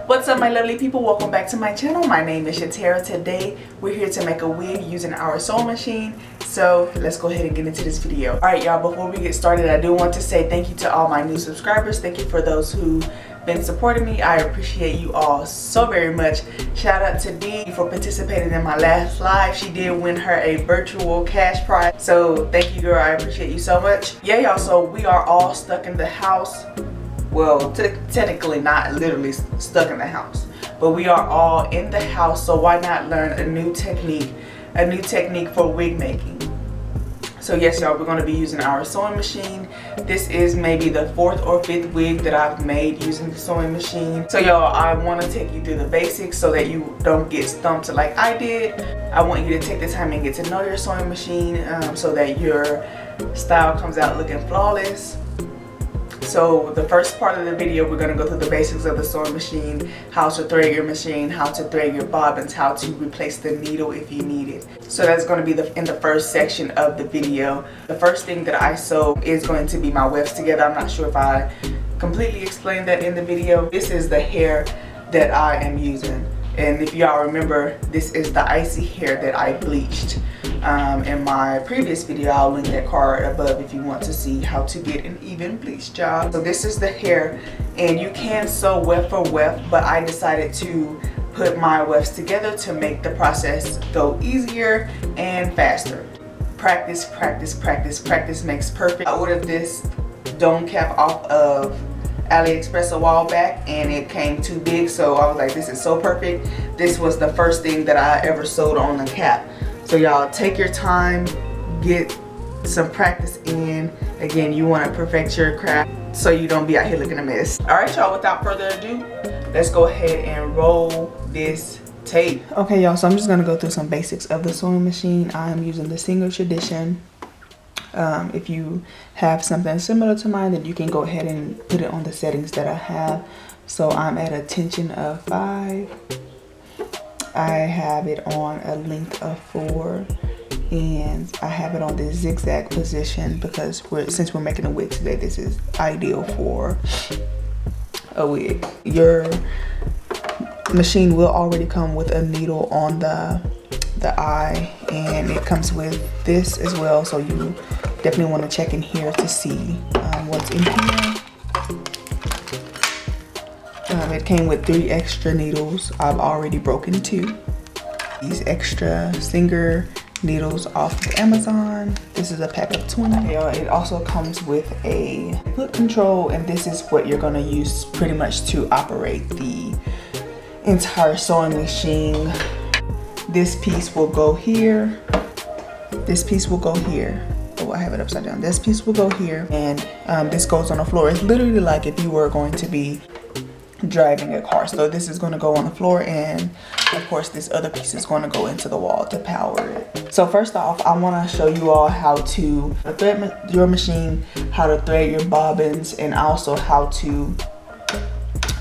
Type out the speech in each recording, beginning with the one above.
What's up my lovely people, welcome back to my channel. My name is Shatera. Today we're here to make a wig using our sewing machine. So let's go ahead and get into this video. Alright y'all, before we get started, I do want to say thank you to all my new subscribers. Thank you for those who've been supporting me. I appreciate you all so very much. Shout out to Dee for participating in my last live. She did win her a virtual cash prize. So thank you girl, I appreciate you so much. Yeah y'all, so we are all stuck in the house. Well, technically not literally stuck in the house, but we are all in the house, so why not learn a new technique for wig making. So yes y'all, we're going to be using our sewing machine. This is maybe the 4th or 5th wig that I've made using the sewing machine. So y'all, I want to take you through the basics so that you don't get stumped like I did. I want you to take the time and get to know your sewing machine so that your style comes out looking flawless. So the first part of the video, we're going to go through the basics of the sewing machine, how to thread your machine, how to thread your bobbins, how to replace the needle if you need it. So that's going to be in the first section of the video. The first thing that I sew is going to be my wefts together. I'm not sure if I completely explained that in the video. This is the hair that I am using. And if y'all remember, this is the Isee hair that I bleached. In my previous video, I'll link that card above if you want to see how to get an even bleach job. So this is the hair, and you can sew weft for weft, but I decided to put my wefts together to make the process go easier and faster. Practice, practice, practice, practice makes perfect. I ordered this dome cap off of Aliexpress a while back and it came too big, so I was like, this is so perfect. This was the first thing that I ever sewed on the cap. So y'all, take your time, get some practice in. Again, you want to perfect your craft so you don't be out here looking a mess. Alright y'all, without further ado, let's go ahead and roll this tape. Okay y'all, so I'm just going to go through some basics of the sewing machine. I am using the single tradition. If you have something similar to mine, then you can go ahead and put it on the settings that I have. So I'm at a tension of 5. I have it on a length of 4, and I have it on this zigzag position because since we're making a wig today, this is ideal for a wig. Your machine will already come with a needle on the eye, and it comes with this as well, so you definitely want to check in here to see what's in here. It came with 3 extra needles. I've already broken 2. These extra Singer needles off of Amazon. This is a pack of 20. It also comes with a foot control, and this is what you're going to use pretty much to operate the entire sewing machine. This piece will go here. This piece will go here. Oh, I have it upside down. This piece will go here, and this goes on the floor. It's literally like if you were going to be driving a car. So this is going to go on the floor, and of course this other piece is going to go into the wall to power it. So first off, I want to show you all how to thread your machine, how to thread your bobbins, and also how to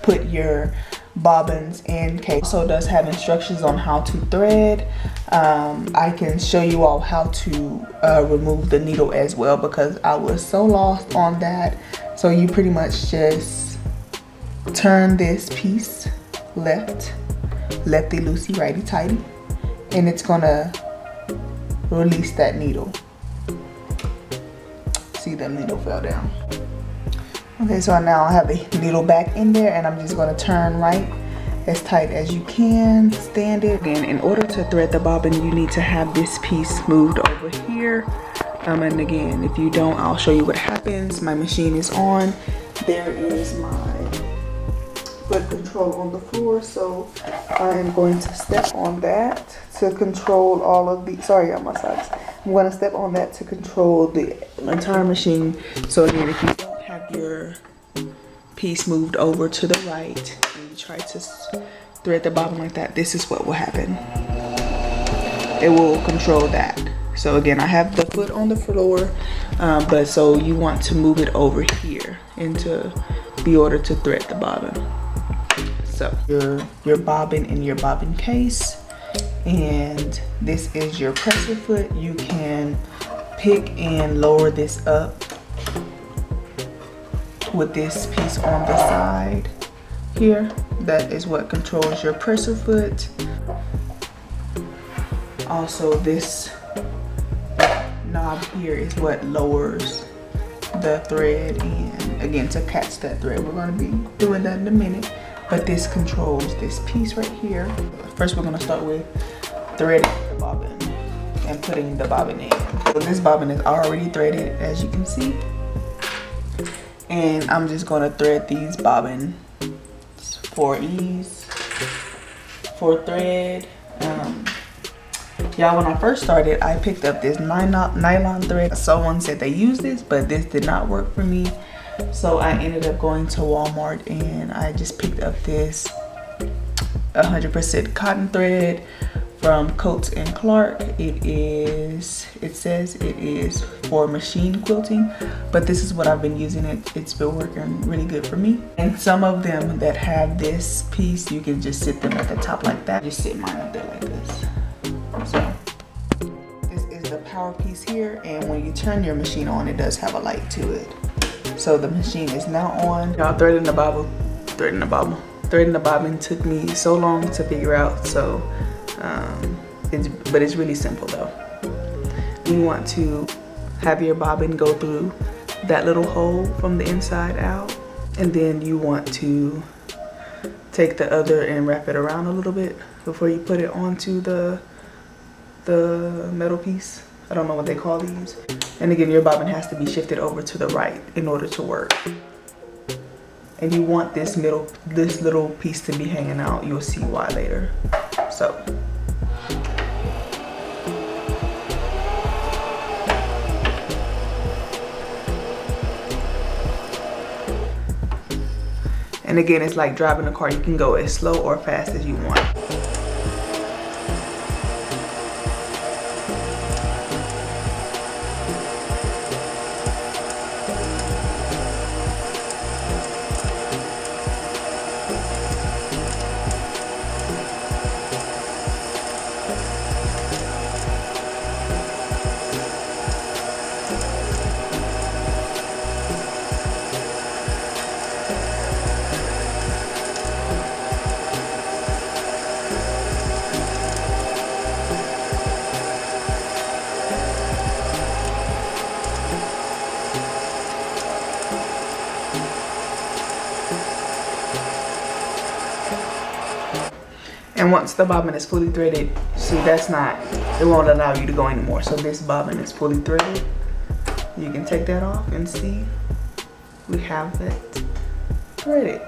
put your bobbins in case. Also does have instructions on how to thread. I can show you all how to remove the needle as well, because I was so lost on that. So you pretty much just turn this piece lefty loosey righty tighty, and it's gonna release that needle. See, the needle fell down. Okay, so now I have the needle back in there, and I'm just going to turn right as tight as you can, stand it. Again, in order to thread the bobbin, you need to have this piece moved over here. And again, if you don't, I'll show you what happens. My machine is on. There is my foot control on the floor, so I am going to step on that to control all of the, sorry on my sides. I'm going to step on that to control the entire machine. So again, if you don't have your piece moved over to the right and you try to thread the bobbin like that, this is what will happen. It will control that. So again, I have the foot on the floor, but so you want to move it over here into the order to thread the bobbin. So your bobbin in your bobbin case, and this is your presser foot. You can pick and lower this up with this piece on the side here. that is what controls your presser foot. Also, this knob here is what lowers the thread, and again, to catch that thread. We're going to be doing that in a minute, but this controls this piece right here. First, we're going to start with threading the bobbin and putting the bobbin in. So this bobbin is already threaded, as you can see, and I'm just going to thread these bobbins for ease, for thread. Y'all, when I first started, I picked up this nylon thread. Someone said they used this, but this did not work for me. So I ended up going to Walmart and I just picked up this 100% cotton thread from Coats and Clark. It says it is for machine quilting, but this is what I've been using. It's been working really good for me. And some of them that have this piece, you can just sit them at the top like that. Just sit mine up there like this. So this is the power piece here, and when you turn your machine on, it does have a light to it. So the machine is now on. Y'all, threading the bobbin took me so long to figure out. So but it's really simple though. You want to have your bobbin go through that little hole from the inside out, and then you want to take the other and wrap it around a little bit before you put it onto the metal piece. I don't know what they call these. And again, your bobbin has to be shifted over to the right in order to work. And you want this little piece to be hanging out. You'll see why later. So and again, it's like driving a car. You can go as slow or fast as you want. And once the bobbin is fully threaded, see, it won't allow you to go anymore. So this bobbin is fully threaded. You can take that off and see, we have it threaded.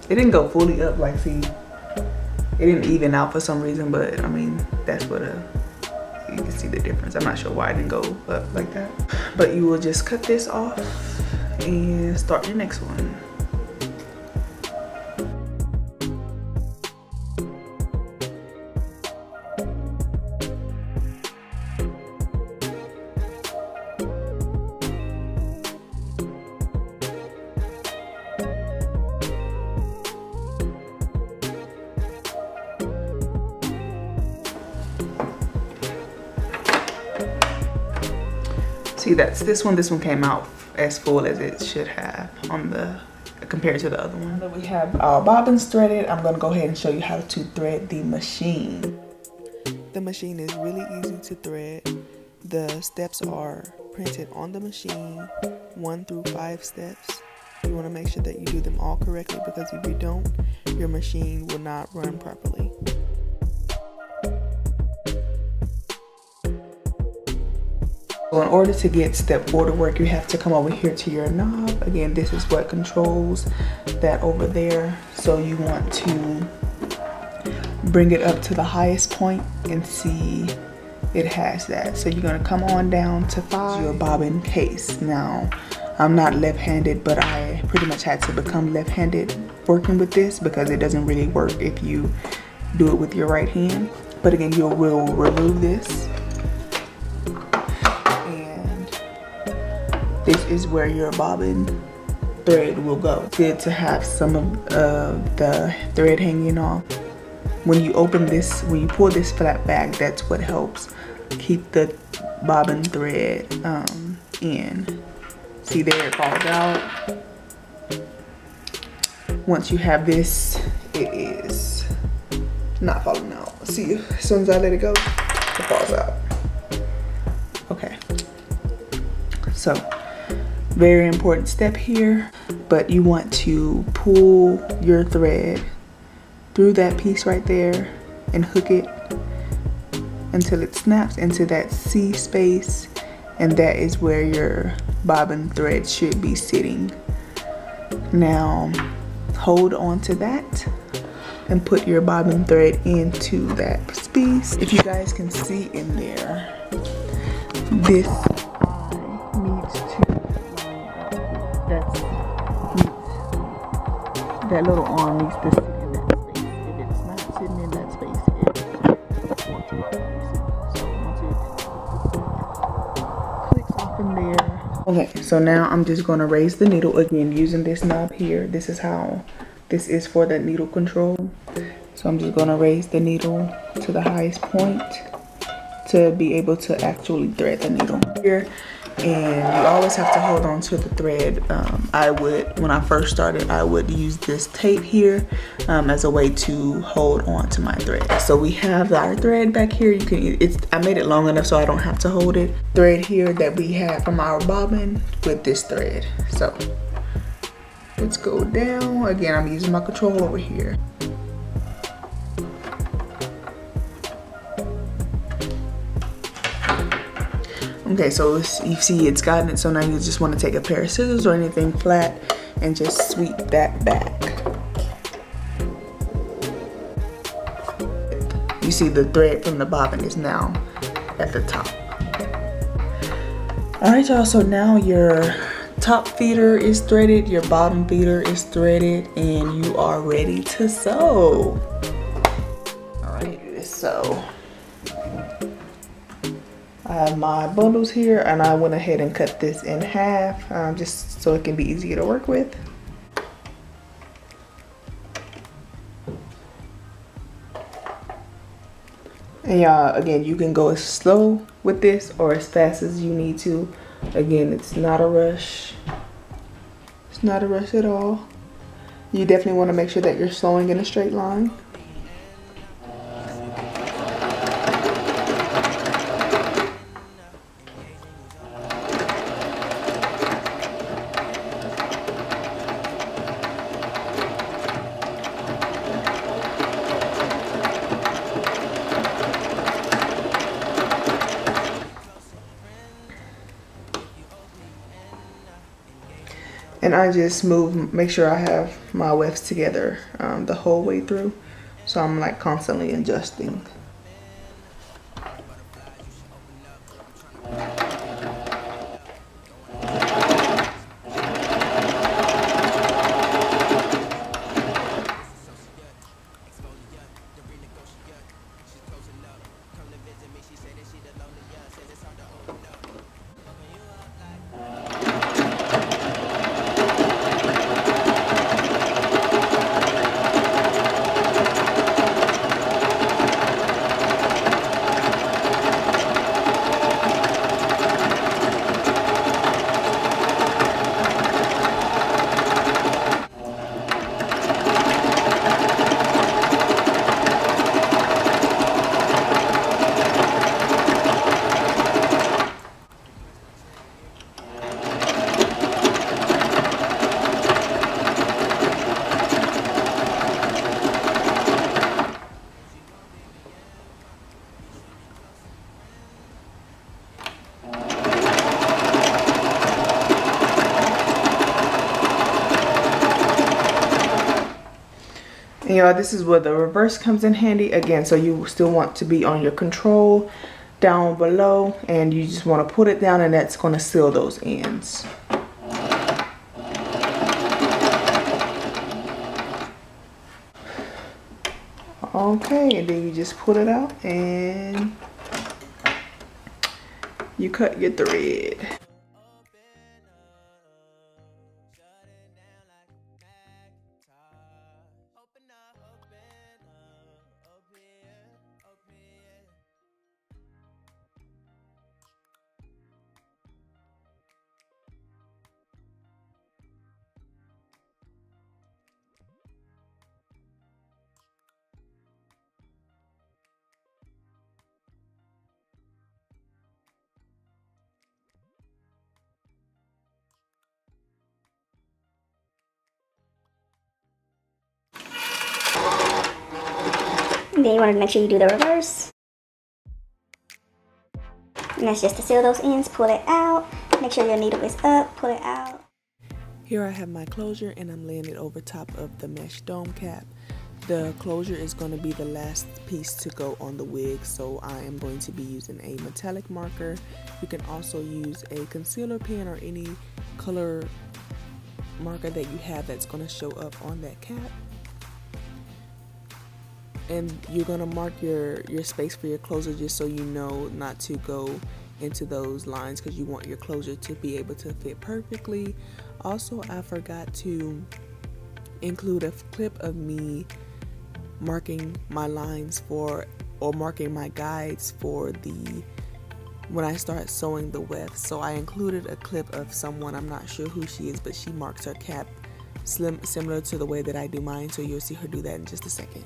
It didn't go fully up, like, see, it didn't even out for some reason, but I mean, that's what you can see the difference. I'm not sure why it didn't go up like that. But you will just cut this off and start your next one. See, that's this one came out as full as it should have on the compared to the other one. Now that we have our bobbins threaded, I'm gonna go ahead and show you how to thread the machine. The machine is really easy to thread. The steps are printed on the machine, 1 through 5 steps. You wanna make sure that you do them all correctly, because if you don't, your machine will not run properly. So in order to get step 4 to work, you have to come over here to your knob. Again, this is what controls that over there. So you want to bring it up to the highest point and see it has that. So you're gonna come on down to 5, your bobbin case. Now, I'm not left-handed, but I pretty much had to become left-handed working with this because it doesn't really work if you do it with your right hand. But again, you will remove this. This is where your bobbin thread will go. It's good to have some of the thread hanging off. When you open this, when you pull this flap back, that's what helps keep the bobbin thread in. See there, it falls out. once you have this, it is not falling out. See, as soon as I let it go, it falls out. Okay, so very important step here, but you want to pull your thread through that piece right there and hook it until it snaps into that C space, and that is where your bobbin thread should be sitting. Now hold on to that and put your bobbin thread into that piece. If you guys can see in there, this eye needs to line up. That little arm needs to sit in that space. If it's not sitting in that space, it won't work. So once it clicks off in there. Okay, so now I'm just gonna raise the needle again using this knob here. This is how this is for the needle control. So I'm just gonna raise the needle to the highest point to be able to actually thread the needle here. And you always have to hold on to the thread. When I first started, I would use this tape here as a way to hold on to my thread. So we have our thread back here. I made it long enough so I don't have to hold it. Thread here that we had from our bobbin with this thread. So let's go down. Again, I'm using my control over here. Okay, so you see it's gotten it, so now you just want to take a pair of scissors or anything flat and just sweep that back. You see the thread from the bobbin is now at the top. Alright y'all, so now your top feeder is threaded, your bottom feeder is threaded, and you are ready to sew. Alright, let's sew. I have my bundles here, and I went ahead and cut this in half just so it can be easier to work with. And y'all, again, you can go as slow with this or as fast as you need to. Again, it's not a rush. It's not a rush at all. You definitely want to make sure that you're sewing in a straight line. And I just make sure I have my wefts together the whole way through. So I'm like constantly adjusting. And y'all, this is where the reverse comes in handy again. So you still want to be on your control down below, and you just want to put it down, and that's going to seal those ends. Okay, and then you just pull it out and you cut your thread. And then you want to make sure you do the reverse. And that's just to seal those ends. Pull it out. Make sure your needle is up. Pull it out. Here I have my closure and I'm laying it over top of the mesh dome cap. The closure is going to be the last piece to go on the wig, so I am going to be using a metallic marker. You can also use a concealer pen or any color marker that you have that's going to show up on that cap. And you're going to mark your space for your closure just so you know not to go into those lines, because you want your closure to be able to fit perfectly. Also, I forgot to include a clip of me marking my lines for, or marking my guides for when I start sewing the weft. So I included a clip of someone, I'm not sure who she is, but she marks her cap similar to the way that I do mine, so you'll see her do that in just a second.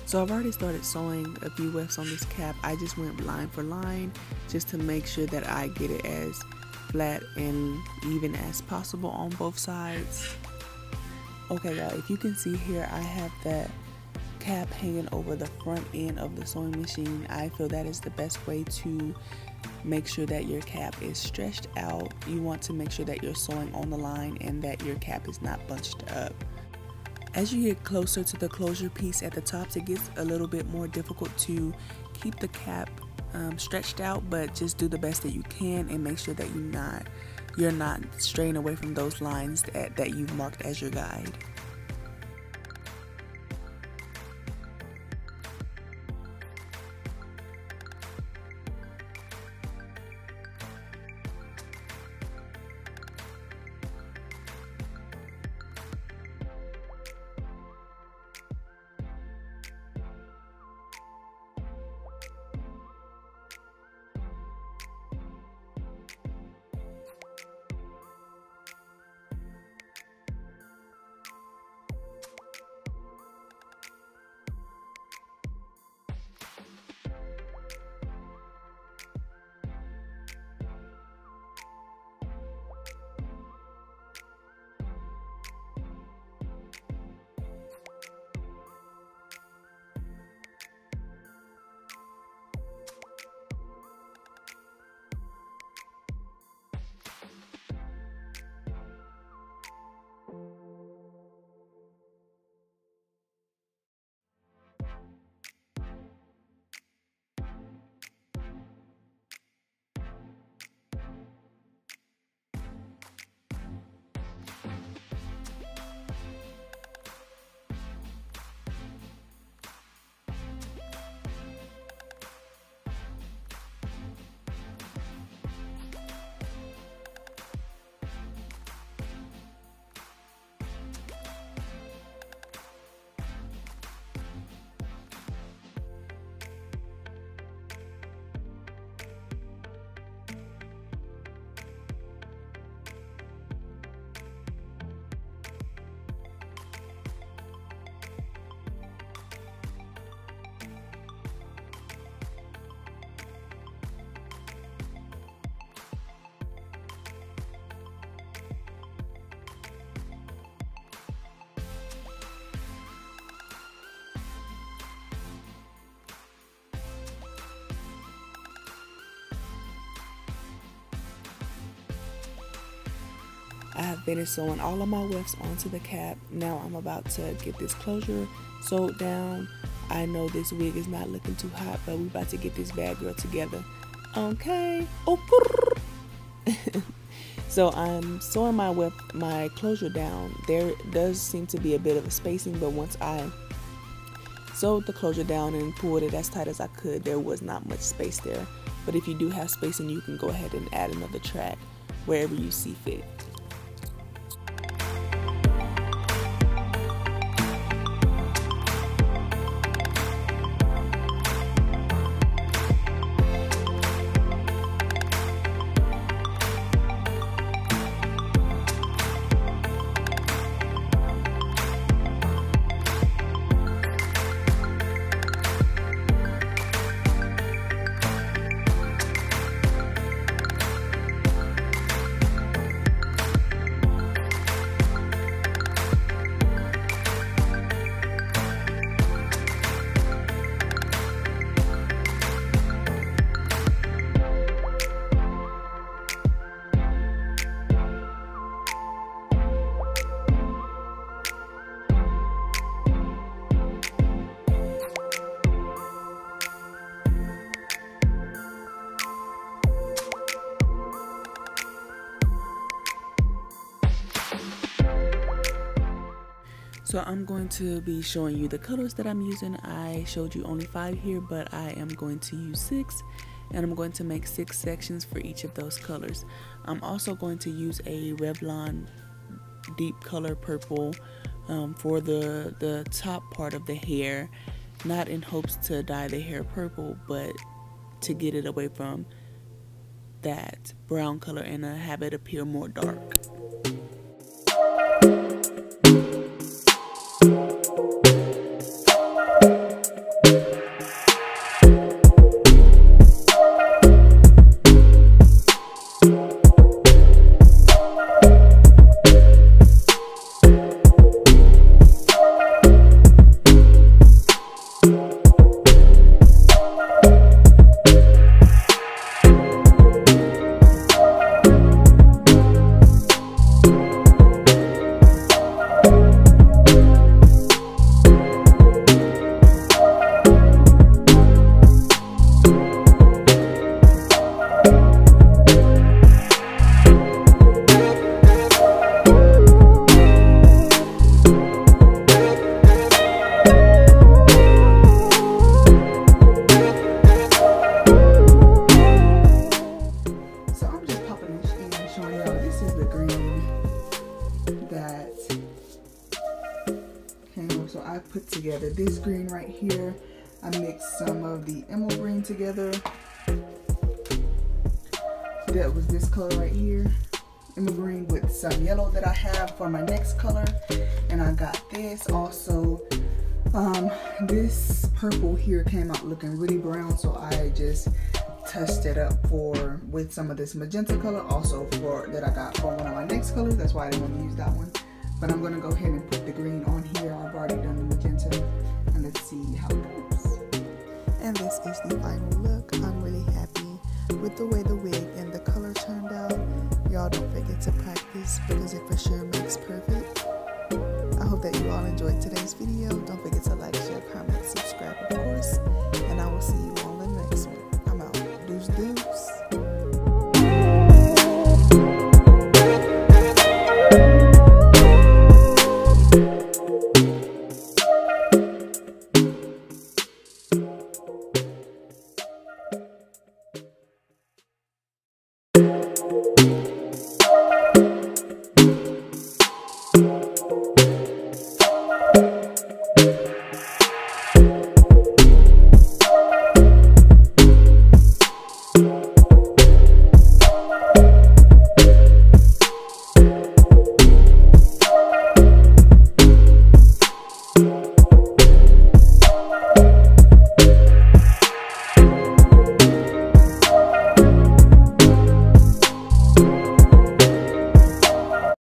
So I've already started sewing a few wefts on this cap. I just went line for line just to make sure that I get it as flat and even as possible on both sides. Okay y'all, if you can see here, I have that cap hanging over the front end of the sewing machine. I feel that is the best way to make sure that your cap is stretched out. You want to make sure that you're sewing on the line and that your cap is not bunched up. As you get closer to the closure piece at the top, it gets a little bit more difficult to keep the cap stretched out, but just do the best that you can and make sure that you're not straying away from those lines that you've marked as your guide. I have finished sewing all of my wefts onto the cap. Now I'm about to get this closure sewed down. I know this wig is not looking too hot, but we're about to get this bad girl together. Okay. Oh. So I'm sewing my closure down. There does seem to be a bit of a spacing, but once I sewed the closure down and pulled it as tight as I could, there was not much space there. But if you do have spacing, you can go ahead and add another track wherever you see fit. So I'm going to be showing you the colors that I'm using. I showed you only 5 here, but I am going to use 6, and I'm going to make 6 sections for each of those colors. I'm also going to use a Revlon deep color purple for the top part of the hair, not in hopes to dye the hair purple, but to get it away from that brown color and have it appear more dark. So I put together this green right here. I mixed some of the emerald green together. That was this color right here, emerald green, with some yellow that I have for my next color. And I got this also. This purple here came out looking really brown, so I just touched it up with some of this magenta color also that I got for one of my next colors. That's why I didn't want to use that one. But I'm going to go ahead and put the green on here. I've already done the magenta, and let's see how it goes. And this is the final look. I'm really happy with the way the wig and the color turned out. Y'all don't forget to practice because it for sure makes perfect. I hope that you all enjoyed today's video. Don't forget to like, share, comment, subscribe, of course, and I will see you